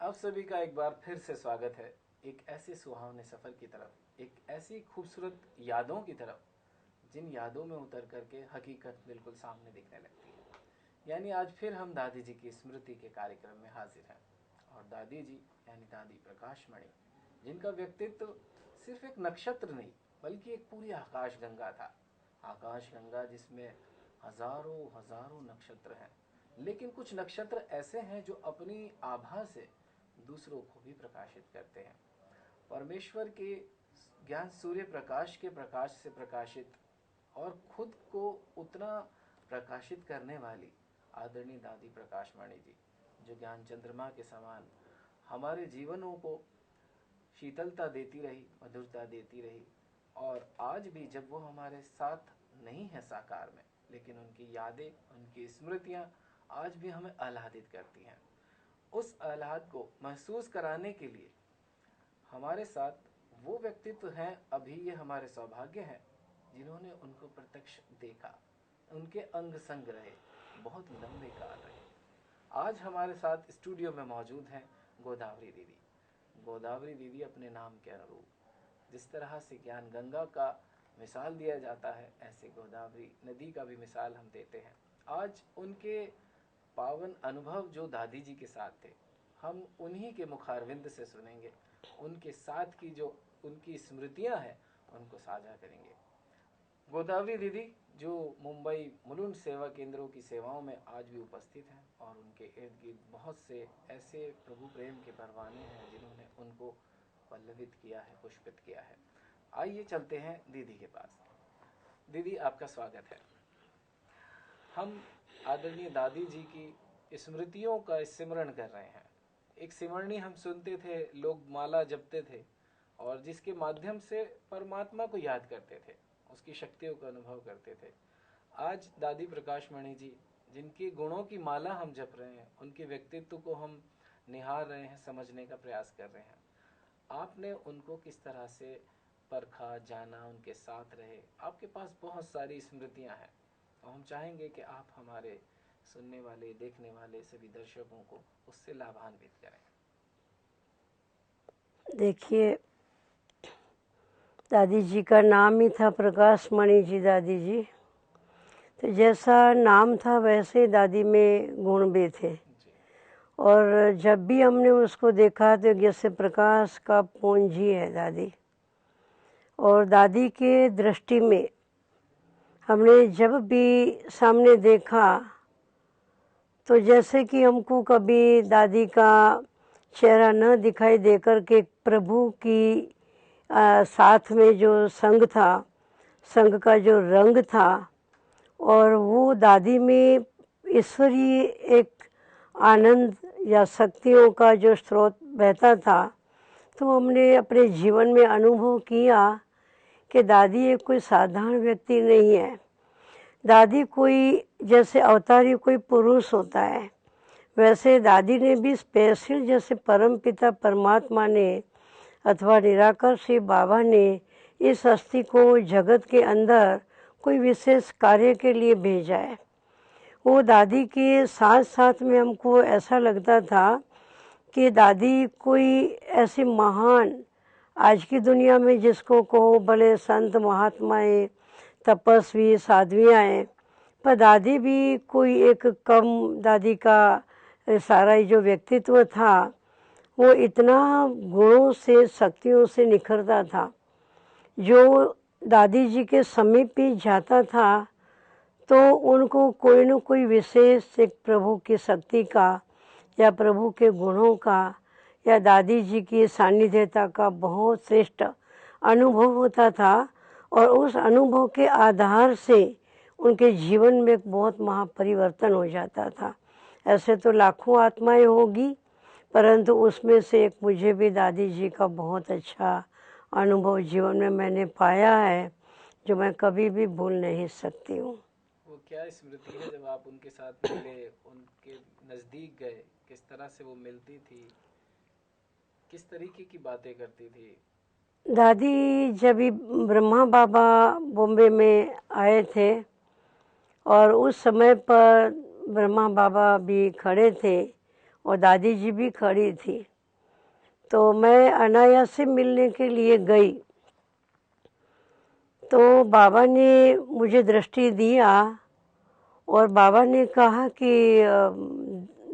आप सभी का एक बार फिर से स्वागत है एक ऐसे सुहावने सफ़र की तरफ, एक ऐसी खूबसूरत यादों की तरफ जिन यादों में उतर करके हकीकत बिल्कुल सामने दिखने लगती है। यानी आज फिर हम दादी जी की स्मृति के कार्यक्रम में हाजिर हैं। और दादी जी यानी दादी प्रकाश मणि, जिनका व्यक्तित्व सिर्फ एक नक्षत्र नहीं बल्कि एक पूरी आकाश गंगा था। आकाश गंगा जिसमें हजारों हजारों नक्षत्र हैं, लेकिन कुछ नक्षत्र ऐसे हैं जो अपनी आभा से दूसरों को भी प्रकाशित करते हैं। परमेश्वर के ज्ञान सूर्य प्रकाश के प्रकाश से प्रकाशित और खुद को उतना प्रकाशित करने वाली आदरणीय दादी प्रकाश मणि जी, जो ज्ञान चंद्रमा के समान हमारे जीवनों को शीतलता देती रही, मधुरता देती रही। और आज भी जब वो हमारे साथ नहीं है साकार में, लेकिन उनकी यादें, उनकी स्मृतियाँ आज भी हमें आह्लादित करती हैं। उस आह्लाद को महसूस कराने के लिए हमारे साथ वो व्यक्तित्व हैं, अभी ये हमारे सौभाग्य हैं जिन्होंने उनको प्रत्यक्ष देखा, उनके अंग संग रहे, बहुत लंबे काल रहे। आज हमारे साथ स्टूडियो में मौजूद हैं गोदावरी दीदी। गोदावरी दीदी अपने नाम के अनुरूप जिस तरह से ज्ञान गंगा का मिसाल दिया जाता है, ऐसे गोदावरी नदी का भी मिसाल हम देते हैं। आज उनके पावन अनुभव जो दादी जी के साथ थे, हम उन्हीं के मुखारविंद से सुनेंगे। उनके साथ की जो उनकी स्मृतियां हैं उनको साझा करेंगे। गोदावरी दीदी जो मुंबई मुलुंड सेवा केंद्रों की सेवाओं में आज भी उपस्थित हैं, और उनके इर्द गिर्द बहुत से ऐसे प्रभु प्रेम के परवाने हैं जिन्होंने उनको पल्लवित किया है, पुष्पित किया है। आइए चलते हैं दीदी के पास। दीदी, आपका स्वागत है। हम आदरणीय दादी जी की स्मृतियों का स्मरण कर रहे हैं। एक सिमरनी हम सुनते थे, लोग माला जपते थे और जिसके माध्यम से परमात्मा को याद करते थे, उसकी शक्तियों का अनुभव करते थे। आज दादी प्रकाश मणि जी, जिनके गुणों की माला हम जप रहे हैं, उनके व्यक्तित्व को हम निहार रहे हैं, समझने का प्रयास कर रहे हैं। आपने उनको किस तरह से परखा, जाना, उनके साथ रहे? आपके पास बहुत सारी स्मृतियां हैं और हम चाहेंगे कि आप हमारे सुनने वाले, देखने वाले सभी दर्शकों को उससे लाभान्वित करें। देखिए, दादी जी का नाम ही था प्रकाश मणि जी दादी जी। तो जैसा नाम था वैसे ही दादी में गुण भी थे। और जब भी हमने उसको देखा तो जैसे प्रकाश का पूंजी है दादी। और दादी के दृष्टि में हमने जब भी सामने देखा तो जैसे कि हमको कभी दादी का चेहरा न दिखाई देकर के प्रभु की साथ में जो संग था, संग का जो रंग था, और वो दादी में ईश्वरीय एक आनंद या शक्तियों का जो स्रोत बहता था, तो हमने अपने जीवन में अनुभव किया कि दादी एक कोई साधारण व्यक्ति नहीं है। दादी कोई जैसे अवतारी कोई पुरुष होता है, वैसे दादी ने भी स्पेशल जैसे परमपिता परमात्मा ने अथवा निराकार श्री बाबा ने इस अस्थि को जगत के अंदर कोई विशेष कार्य के लिए भेजा है। वो दादी के साथ साथ में हमको ऐसा लगता था कि दादी कोई ऐसी महान, आज की दुनिया में जिसको कहो भले संत महात्माएं, तपस्वी, साध्वियाँ हैं, पर दादी भी कोई एक कम, दादी का सारा जो व्यक्तित्व था वो इतना गुणों से, शक्तियों से निखरता था। जो दादी जी के समीप भी जाता था तो उनको कोई न कोई विशेष एक प्रभु की शक्ति का या प्रभु के गुणों का या दादी जी की सानिध्यता का बहुत श्रेष्ठ अनुभव होता था। और उस अनुभव के आधार से उनके जीवन में एक बहुत महापरिवर्तन हो जाता था। ऐसे तो लाखों आत्माएं होगी, परंतु उसमें से एक मुझे भी दादी जी का बहुत अच्छा अनुभव जीवन में मैंने पाया है, जो मैं कभी भी भूल नहीं सकती हूँ। वो क्या स्मृति है जब आप उनके साथ मिले, उनके नज़दीक गए, किस तरह से वो मिलती थी, किस तरीके की बातें करती थी? दादी जब भी ब्रह्मा बाबा बॉम्बे में आए थे और उस समय पर ब्रह्मा बाबा भी खड़े थे और दादी जी भी खड़ी थी, तो मैं अनायास से मिलने के लिए गई, तो बाबा ने मुझे दृष्टि दिया और बाबा ने कहा कि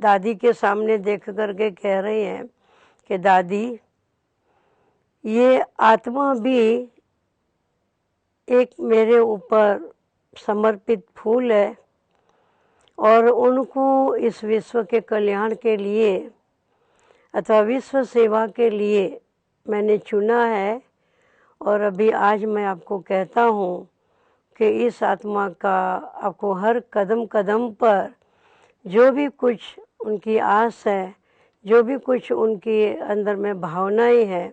दादी के सामने देख करके कह रहे हैं कि दादी, ये आत्मा भी एक मेरे ऊपर समर्पित फूल है और उनको इस विश्व के कल्याण के लिए अथवा विश्व सेवा के लिए मैंने चुना है। और अभी आज मैं आपको कहता हूँ कि इस आत्मा का आपको हर कदम कदम पर जो भी कुछ उनकी आस है, जो भी कुछ उनके अंदर में भावनाएं हैं,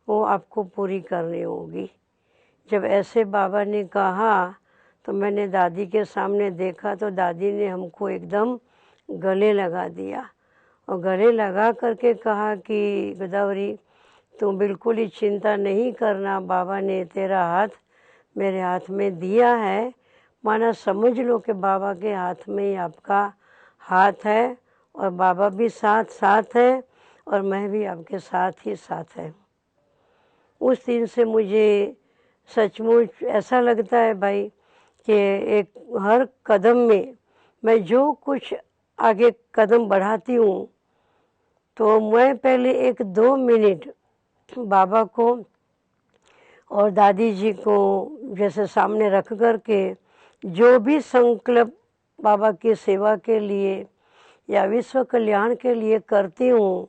वो आपको पूरी करनी होगी। जब ऐसे बाबा ने कहा तो मैंने दादी के सामने देखा तो दादी ने हमको एकदम गले लगा दिया और गले लगा करके कहा कि गोदावरी, तुम बिल्कुल ही चिंता नहीं करना, बाबा ने तेरा हाथ मेरे हाथ में दिया है, माना समझ लो कि बाबा के हाथ में ही आपका हाथ है और बाबा भी साथ साथ है और मैं भी आपके साथ ही साथ है। उस दिन से मुझे सचमुच ऐसा लगता है भाई कि एक हर कदम में मैं जो कुछ आगे कदम बढ़ाती हूँ तो मैं पहले 1-2 मिनट बाबा को और दादी जी को जैसे सामने रख कर के जो भी संकल्प बाबा की सेवा के लिए या विश्व कल्याण के लिए करती हूँ,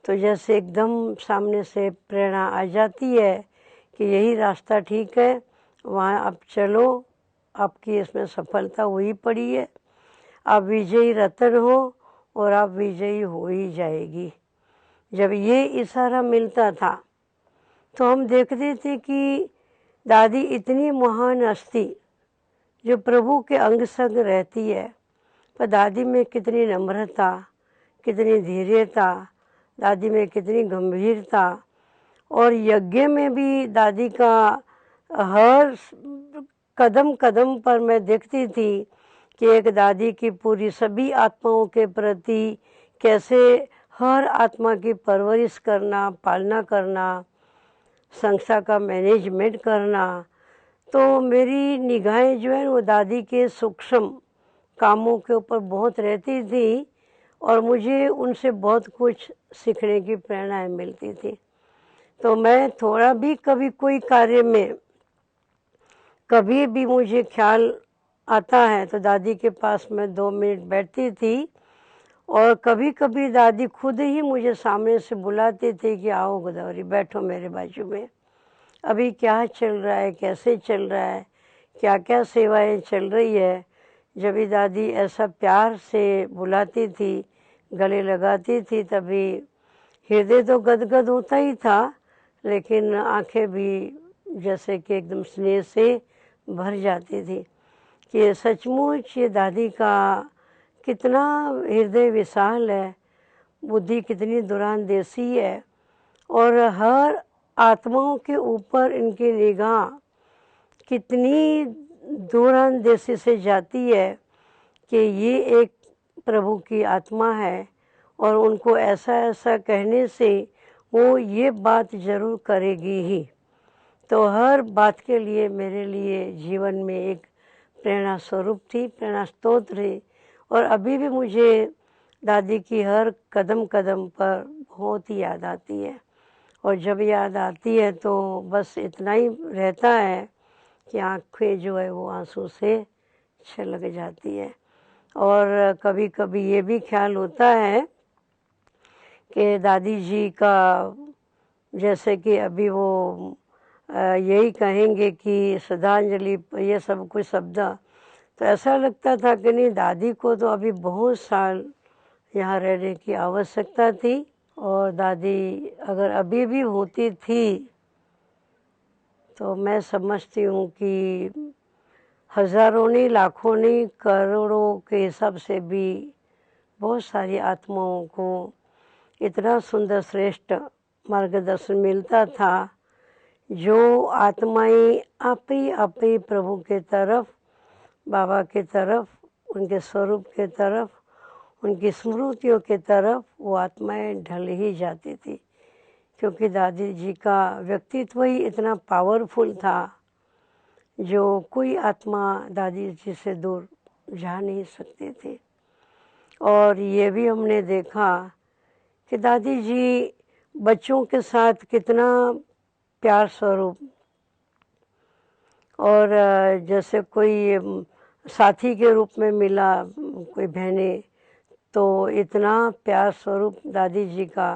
तो जैसे एकदम सामने से प्रेरणा आ जाती है कि यही रास्ता ठीक है, वहाँ आप चलो, आपकी इसमें सफलता हुई पड़ी है, आप विजयी रतन हो और आप विजयी हो ही जाएगी। जब ये इशारा मिलता था तो हम देखते थे कि दादी इतनी महान हस्ती जो प्रभु के अंग संग रहती है, पर दादी में कितनी नम्रता, कितनी धैर्यता, दादी में कितनी गंभीरता, और यज्ञ में भी दादी का हर कदम कदम पर मैं देखती थी कि एक दादी की पूरी सभी आत्माओं के प्रति कैसे हर आत्मा की परवरिश करना, पालना करना, संस्था का मैनेजमेंट करना। तो मेरी निगाहें जो है वो दादी के सूक्ष्म कामों के ऊपर बहुत रहती थी और मुझे उनसे बहुत कुछ सीखने की प्रेरणाएं मिलती थी। तो मैं थोड़ा भी कभी कोई कार्य में कभी भी मुझे ख्याल आता है तो दादी के पास मैं 2 मिनट बैठती थी और कभी कभी दादी खुद ही मुझे सामने से बुलाती थी कि आओ गोदावरी, बैठो मेरे बाजू में, अभी क्या चल रहा है, कैसे चल रहा है, क्या क्या सेवाएं चल रही है। जब भी दादी ऐसा प्यार से बुलाती थी, गले लगाती थी, तभी हृदय तो गदगद होता ही था, लेकिन आंखें भी जैसे कि एकदम स्नेह से भर जाती थी कि सचमुच ये दादी का कितना हृदय विशाल है, बुद्धि कितनी दूरांदेशी है और हर आत्माओं के ऊपर इनकी निगाह कितनी दूरांदेशी से जाती है कि ये एक प्रभु की आत्मा है और उनको ऐसा ऐसा कहने से वो ये बात जरूर करेगी ही। तो हर बात के लिए मेरे लिए जीवन में एक प्रेरणा स्वरूप थी, प्रेरणा स्रोत थी और अभी भी मुझे दादी की हर कदम कदम पर बहुत ही याद आती है। और जब याद आती है तो बस इतना ही रहता है कि आँखें जो है वो आंसू से छलक जाती है। और कभी कभी ये भी ख्याल होता है कि दादी जी का जैसे कि अभी वो यही कहेंगे कि श्रद्धांजलि, ये सब कुछ शब्द, तो ऐसा लगता था कि नहीं, दादी को तो अभी बहुत साल यहाँ रहने की आवश्यकता थी और दादी अगर अभी भी होती थी तो मैं समझती हूँ कि हजारों नहीं, लाखों नहीं, करोड़ों के हिसाब से भी बहुत सारी आत्माओं को इतना सुंदर श्रेष्ठ मार्गदर्शन मिलता था। जो आत्माएं आप ही प्रभु के तरफ, बाबा के तरफ, उनके स्वरूप के तरफ, उनकी स्मृतियों के तरफ वो आत्माएं ढल ही जाती थी। क्योंकि दादी जी का व्यक्तित्व ही इतना पावरफुल था जो कोई आत्मा दादी जी से दूर जा नहीं सकते थे। और ये भी हमने देखा कि दादी जी बच्चों के साथ कितना प्यार स्वरूप, और जैसे कोई साथी के रूप में मिला कोई बहनें, तो इतना प्यार स्वरूप दादी जी का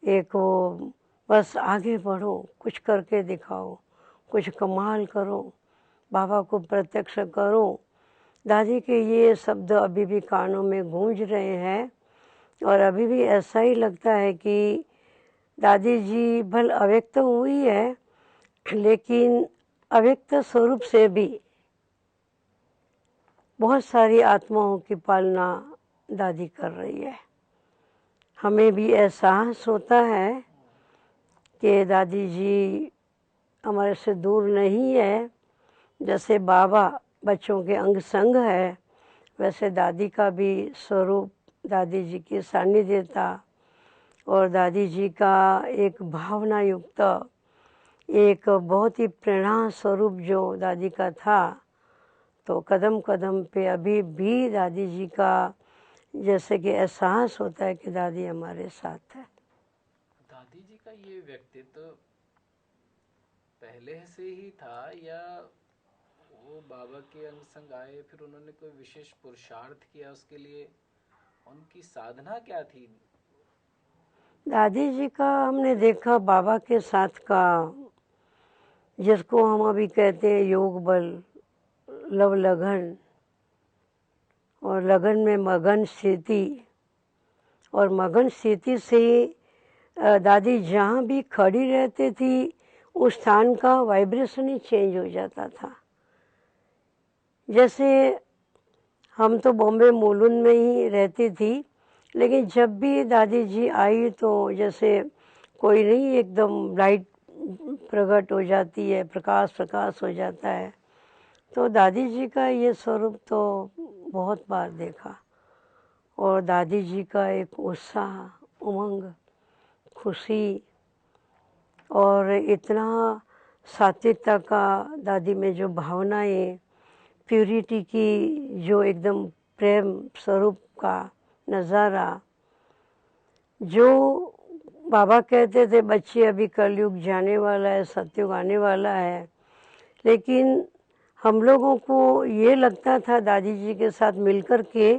एक वो, बस आगे बढ़ो, कुछ करके दिखाओ, कुछ कमाल करो, बाबा को प्रत्यक्ष करो। दादी के ये शब्द अभी भी कानों में गूंज रहे हैं और अभी भी ऐसा ही लगता है कि दादी जी भल अव्यक्त हुई है, लेकिन अव्यक्त स्वरूप से भी बहुत सारी आत्माओं की पालना दादी कर रही है। हमें भी एहसास होता है कि दादी जी हमारे से दूर नहीं है। जैसे बाबा बच्चों के अंग संग है, वैसे दादी का भी स्वरूप दादी जी की सानिध्य था। और दादी जी का एक भावना युक्त, एक बहुत ही प्रेरणा स्वरूप जो दादी का था, तो कदम कदम पे अभी भी दादी जी का जैसे कि एहसास होता है कि दादी हमारे साथ है। दादी जी का ये व्यक्तित्व पहले से ही था या वो बाबा के अंग संग आए फिर उन्होंने कोई विशेष पुरुषार्थ किया उसके लिए, उनकी साधना क्या थी? दादी जी का हमने देखा बाबा के साथ का, जिसको हम अभी कहते हैं योग बल, लव लगन, और लगन में मगन स्थिति, और मगन स्थिति से दादी जहाँ भी खड़ी रहती थी उस स्थान का वाइब्रेशन ही चेंज हो जाता था। जैसे हम तो बॉम्बे मुलुंड में ही रहती थी, लेकिन जब भी दादी जी आई तो जैसे कोई नहीं, एकदम लाइट प्रकट हो जाती है, प्रकाश प्रकाश हो जाता है। तो दादी जी का ये स्वरूप तो बहुत बार देखा। और दादी जी का एक उत्साह, उमंग, खुशी, और इतना सात्विकता का दादी में जो भावनाएं, प्यूरिटी की जो एकदम प्रेम स्वरूप का नज़ारा, जो बाबा कहते थे बच्चे अभी कलयुग जाने वाला है, सतयुग आने वाला है, लेकिन हम लोगों को ये लगता था दादी जी के साथ मिलकर के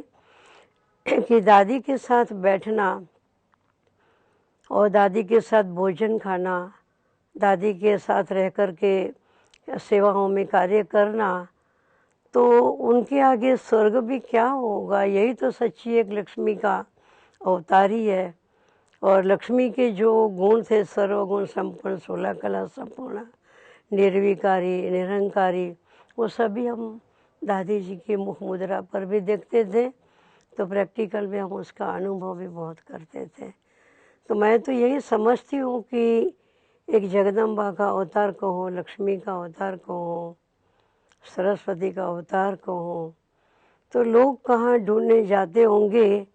कि दादी के साथ बैठना और दादी के साथ भोजन खाना, दादी के साथ रह कर के सेवाओं में कार्य करना, तो उनके आगे स्वर्ग भी क्या होगा। यही तो सच्ची एक लक्ष्मी का अवतारी है। और लक्ष्मी के जो गुण थे, सर्वगुण संपन्न, 16 कला संपूर्ण, निर्विकारी, निरंकारी, वो सभी हम दादी जी की मुख मुद्रा पर भी देखते थे, तो प्रैक्टिकल में हम उसका अनुभव भी बहुत करते थे। तो मैं तो यही समझती हूँ कि एक जगदम्बा का अवतार कहो, लक्ष्मी का अवतार कहो, सरस्वती का अवतार कहो, तो लोग कहाँ ढूंढने जाते होंगे,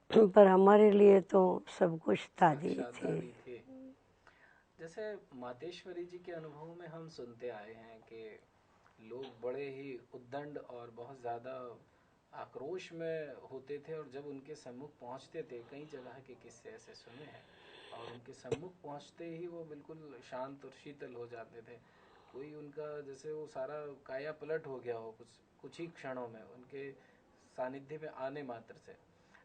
पर हमारे लिए तो सब कुछ दादी थी। जैसे मातेश्वरी जी के अनुभव में हम सुनते आए हैं कि लोग बड़े ही उद्दंड और बहुत ज़्यादा आक्रोश में होते थे, और जब उनके सम्मुख पहुंचते थे, कई जगह के किस्से ऐसे सुने हैं, और उनके सम्मुख पहुंचते ही वो बिल्कुल शांत और शीतल हो जाते थे। कोई उनका जैसे वो सारा काया पलट हो गया हो कुछ ही क्षणों में उनके सानिध्य में आने मात्र से।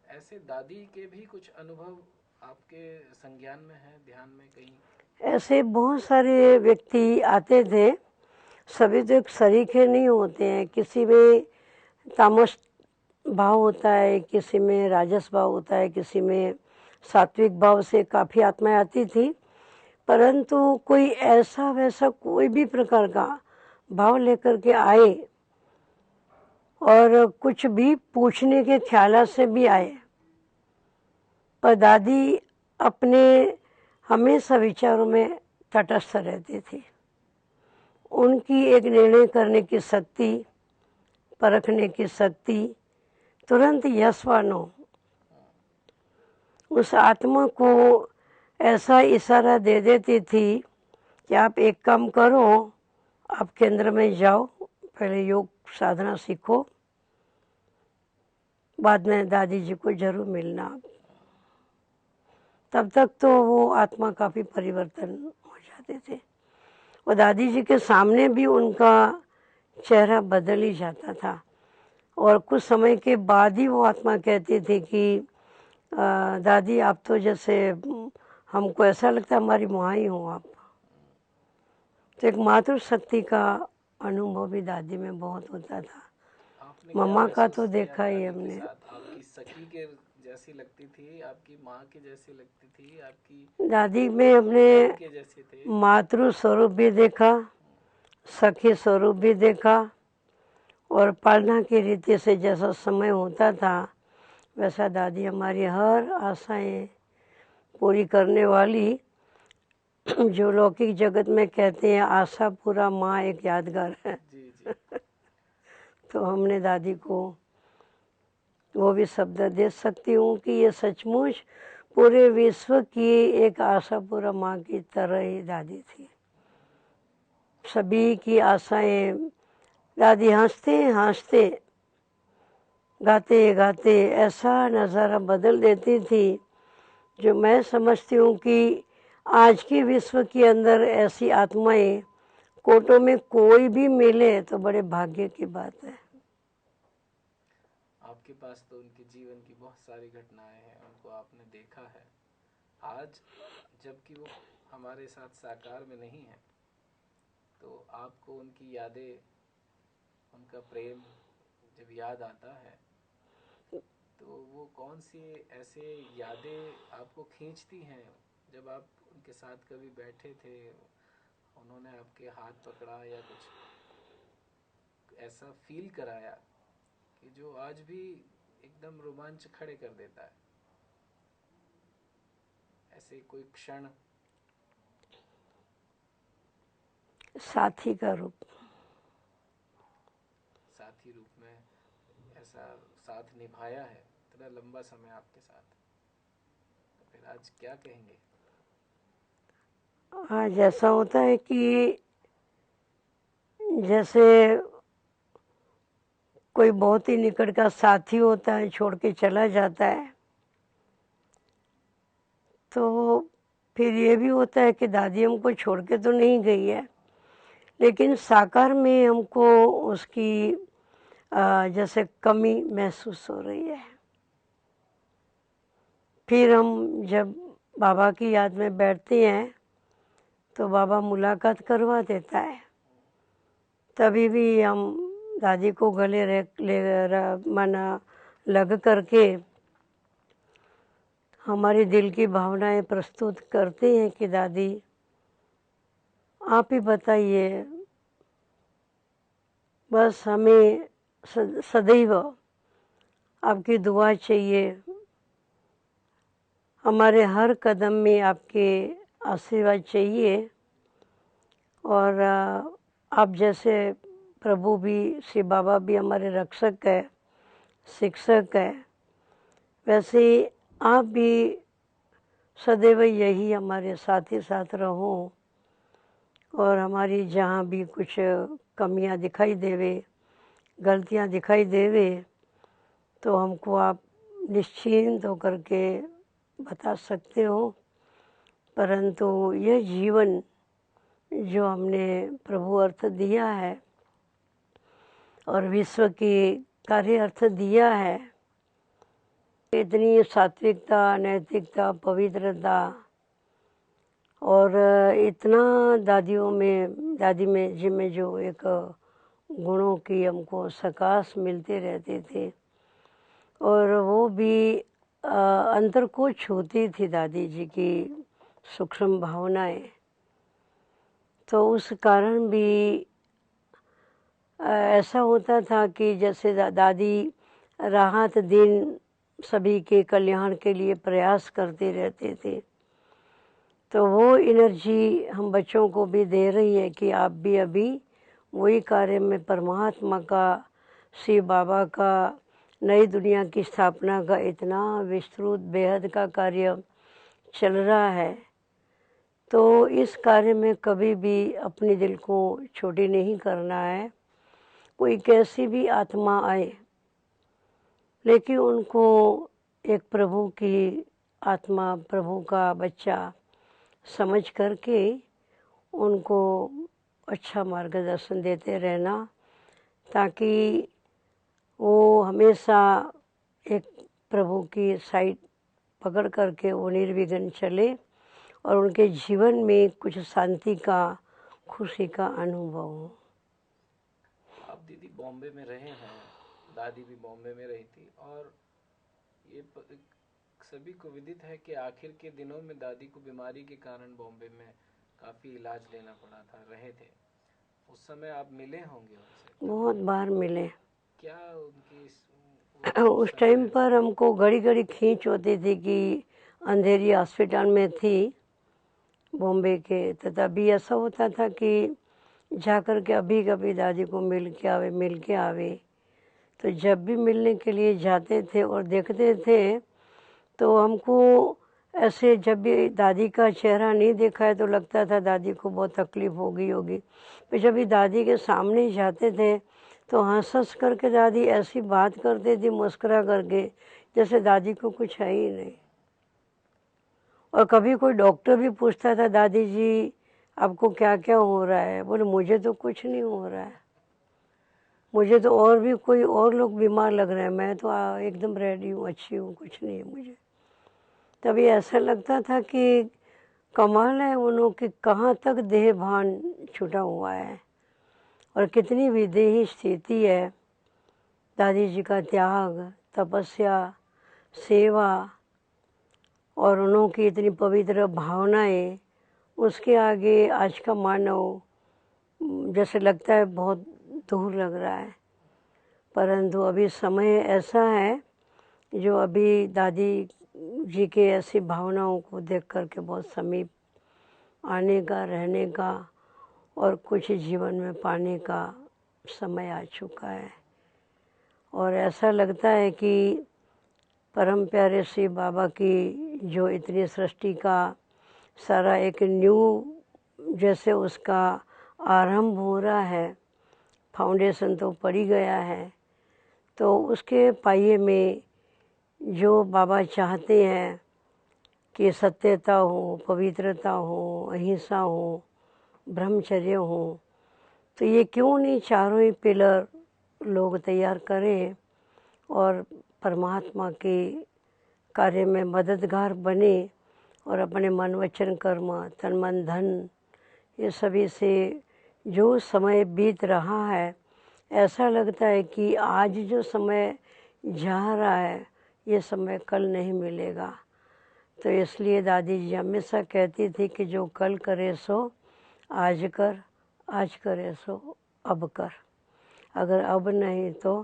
ऐसे दादी के भी कुछ अनुभव आपके संज्ञान में है, ध्यान में कहीं? ऐसे बहुत सारे व्यक्ति आते थे, सभी तो एक सरीखे नहीं होते हैं। किसी में तामस भाव होता है, किसी में राजस भाव होता है, किसी में सात्विक भाव से काफ़ी आत्माएं आती थी, परंतु कोई ऐसा वैसा कोई भी प्रकार का भाव लेकर के आए और कुछ भी पूछने के ख्याल से भी आए, पर दादी अपने हमेशा विचारों में तटस्थ रहती थी। उनकी एक निर्णय करने की शक्ति, परखने की शक्ति, तुरंत यस व नो, उस आत्मा को ऐसा इशारा दे देती थी कि आप एक काम करो, आप केंद्र में जाओ, पहले योग साधना सीखो, बाद में दादी जी को जरूर मिलना। तब तक तो वो आत्मा काफ़ी परिवर्तन हो जाते थे और दादी जी के सामने भी उनका चेहरा बदल ही जाता था। और कुछ समय के बाद ही वो आत्मा कहती थी कि दादी आप तो जैसे हमको ऐसा लगता है हमारी माँ ही हो आप। तो एक मातृ शक्ति का अनुभव भी दादी में बहुत होता था। आपने मम्मा क्या का महसूस तो किया देखा ही दादी के हमने। साथ? आपकी सखी के जैसी लगती थी, आपकी माँ के जैसी लगती थी, आपकी दादी में हमने बहन के जैसे थे? मातृ स्वरूप भी देखा, सखी स्वरूप भी देखा, और पालना की रीति से जैसा समय होता था वैसा दादी हमारी हर आशाएं पूरी करने वाली, जो लौकिक जगत में कहते हैं आशा पूरा माँ एक यादगार है। जी जी। तो हमने दादी को वो भी शब्द दे सकती हूँ कि ये सचमुच पूरे विश्व की एक आशा पूरा माँ की तरह ही दादी थी। सभी की आशाएं, दादी हंसते हंसते गाते गाते ऐसा नज़ारा बदल देती थी जो मैं समझती हूँ कि आज के विश्व के अंदर ऐसी आत्माएं कोटों में कोई भी मिले तो बड़े भाग्य की बात है। आपके पास तो उनके जीवन की बहुत सारी घटनाएं हैं, उनको आपने देखा है। आज जबकि वो हमारे साथ साकार में नहीं है, तो आपको उनकी यादें, उनका प्रेम जब याद आता है तो वो कौन सी ऐसे यादें आपको खींचती हैं? जब आप उनके साथ कभी बैठे थे, उन्होंने आपके हाथ पकड़ा या कुछ ऐसा फील कराया कि जो आज भी एकदम रोमांच खड़े कर देता है, ऐसे कोई क्षण? साथी का रूप, साथी रूप में ऐसा साथ निभाया है इतना लंबा समय आपके साथ, तो फिर आज क्या कहेंगे? आज ऐसा होता है कि जैसे कोई बहुत ही निकट का साथी होता है, छोड़ के चला जाता है, तो फिर ये भी होता है कि दादी हमको छोड़ के तो नहीं गई है, लेकिन साकार में हमको उसकी जैसे कमी महसूस हो रही है। फिर हम जब बाबा की याद में बैठते हैं तो बाबा मुलाकात करवा देता है, तभी भी हम दादी को गले माना लग करके हमारी दिल की भावनाएं प्रस्तुत करते हैं कि दादी आप ही बताइए, बस हमें सदैव आपकी दुआ चाहिए, हमारे हर कदम में आपके आशीर्वाद चाहिए, और आप जैसे प्रभु भी, श्री बाबा भी हमारे रक्षक है, शिक्षक है, वैसे ही आप भी सदैव यही हमारे साथ ही साथ रहो, और हमारी जहाँ भी कुछ कमियाँ दिखाई देवे, गलतियाँ दिखाई देवे, तो हमको आप निश्चिंत होकर के बता सकते हो। परंतु यह जीवन जो हमने प्रभु अर्थ दिया है और विश्व की कार्य अर्थ दिया है, इतनी सात्विकता, नैतिकता, पवित्रता और इतना दादी में जी में जो एक गुणों की हमको सकाश मिलते रहते थे, और वो भी अंतर को छूती थी दादी जी की सूक्ष्म भावनाएं। तो उस कारण भी ऐसा होता था कि जैसे दादी राहत दिन सभी के कल्याण के लिए प्रयास करते रहते थे, तो वो एनर्जी हम बच्चों को भी दे रही है कि आप भी अभी वही कार्य में परमात्मा का, शिव बाबा का, नई दुनिया की स्थापना का इतना विस्तृत बेहद का कार्य चल रहा है तो इस कार्य में कभी भी अपने दिल को छोटी नहीं करना है। कोई कैसी भी आत्मा आए, लेकिन उनको एक प्रभु की आत्मा, प्रभु का बच्चा समझ करके उनको अच्छा मार्गदर्शन देते रहना, ताकि वो हमेशा एक प्रभु की साइड पकड़ करके वो निर्विघ्न चले और उनके जीवन में कुछ शांति का, खुशी का अनुभव हो। आप दीदी बॉम्बे में रहे हैं, दादी भी बॉम्बे में रही थी, और ये सभी को विदित है कि आखिर के दिनों में दादी को बीमारी के कारण बॉम्बे में काफ़ी इलाज लेना पड़ा था, रहे थे। उस समय आप मिले होंगे उनसे? बहुत बार मिले। क्या उनकी उस टाइम पर हमको घड़ी घड़ी खींच होती थी कि अंधेरी हॉस्पिटल में थी बॉम्बे के, तो तभी ऐसा होता था कि जा कर के अभी कभी दादी को मिल के आवे। तो जब भी मिलने के लिए जाते थे और देखते थे, तो हमको ऐसे जब भी दादी का चेहरा नहीं देखा है तो लगता था दादी को बहुत तकलीफ़ हो गई होगी। फिर जब भी दादी के सामने जाते थे तो हंस करके दादी ऐसी बात करती थी मुस्कुरा करके, जैसे दादी को कुछ है ही नहीं। और कभी कोई डॉक्टर भी पूछता था, दादी जी आपको क्या क्या हो रहा है? बोले मुझे तो कुछ नहीं हो रहा है, मुझे तो और भी कोई और लोग बीमार लग रहे हैं, मैं तो एकदम रेडी हूँ, अच्छी हूँ, कुछ नहीं है मुझे। तभी ऐसा लगता था कि कमाल है उन्हों की कहाँ तक देह भान छूटा हुआ है और कितनी विदेही स्थिति है। दादी जी का त्याग, तपस्या, सेवा और उन्हों की इतनी पवित्र भावनाएं, उसके आगे आज का मानव जैसे लगता है बहुत दूर लग रहा है। परंतु अभी समय ऐसा है जो अभी दादी जी के ऐसी भावनाओं को देख कर के बहुत समीप आने का, रहने का और कुछ जीवन में पाने का समय आ चुका है। और ऐसा लगता है कि परम प्यारे श्री बाबा की जो इतनी सृष्टि का सारा एक न्यू जैसे उसका आरंभ हो रहा है, फाउंडेशन तो पड़ ही गया है, तो उसके पाये में जो बाबा चाहते हैं कि सत्यता हो, पवित्रता हो, अहिंसा हो, ब्रह्मचर्य हो, तो ये क्यों नहीं चारों ही पिलर लोग तैयार करें और परमात्मा के कार्य में मददगार बने और अपने मन वचन कर्म, तन मन धन, ये सभी से जो समय बीत रहा है, ऐसा लगता है कि आज जो समय जा रहा है ये समय कल नहीं मिलेगा। तो इसलिए दादी जी हमेशा कहती थी कि जो कल करे सो आज कर, आज करे सो अब कर, अगर अब नहीं तो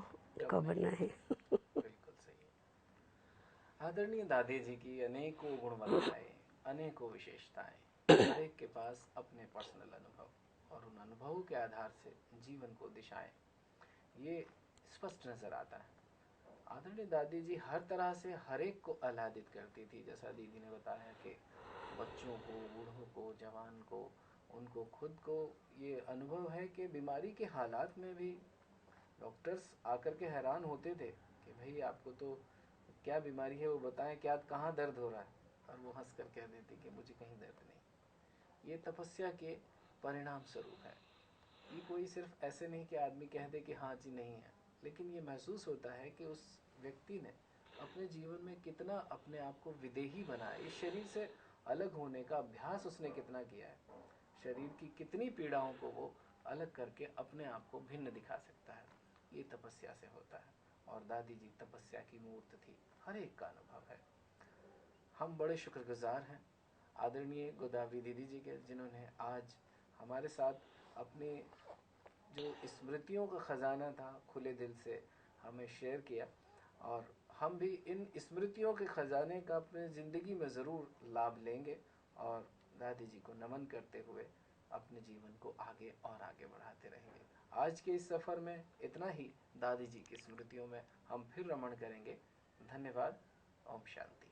कब नहीं। बिल्कुल सही। आदरणीय दादी जी की अनेकों गुणवत्ताएं, अनेकों विशेषताएं, हर एक के पास अपने पर्सनल अनुभव और उन अनुभवों के आधार से जीवन को दिशाएं, ये स्पष्ट नजर आता है। आदरणीय दादी जी हर तरह से हर एक को आह्लादित करती थी, जैसा दीदी ने बताया कि बच्चों को, बूढ़ों को, जवान को, उनको खुद को ये अनुभव है कि बीमारी के हालात में भी डॉक्टर्स आकर के हैरान होते थे कि भाई आपको तो क्या बीमारी है वो बताएं, क्या कहाँ दर्द हो रहा है, और वो हंस कर कह देती कि मुझे कहीं दर्द नहीं। ये तपस्या के परिणाम स्वरूप है। ये कोई सिर्फ ऐसे नहीं कि आदमी कह दे कि हाँ जी नहीं है, लेकिन ये महसूस होता है कि उस व्यक्ति ने अपने जीवन में कितना अपने आप को विदेही बनाया, इस शरीर से अलग होने का अभ्यास उसने कितना किया है, शरीर की कितनी पीड़ाओं को वो अलग करके अपने आप को भिन्न दिखा सकता है। ये तपस्या से होता है, और दादी जी तपस्या की मूर्त थी, हर एक का अनुभव है। हम बड़े शुक्रगुजार हैं आदरणीय गोदावरी दीदी जी के, जिन्होंने आज हमारे साथ अपने जो स्मृतियों का ख़जाना था खुले दिल से हमें शेयर किया, और हम भी इन स्मृतियों के ख़जाने का अपने ज़िंदगी में ज़रूर लाभ लेंगे और दादी जी को नमन करते हुए अपने जीवन को आगे और आगे बढ़ाते रहेंगे। आज के इस सफ़र में इतना ही। दादी जी की स्मृतियों में हम फिर रमण करेंगे। धन्यवाद। ओम शांति।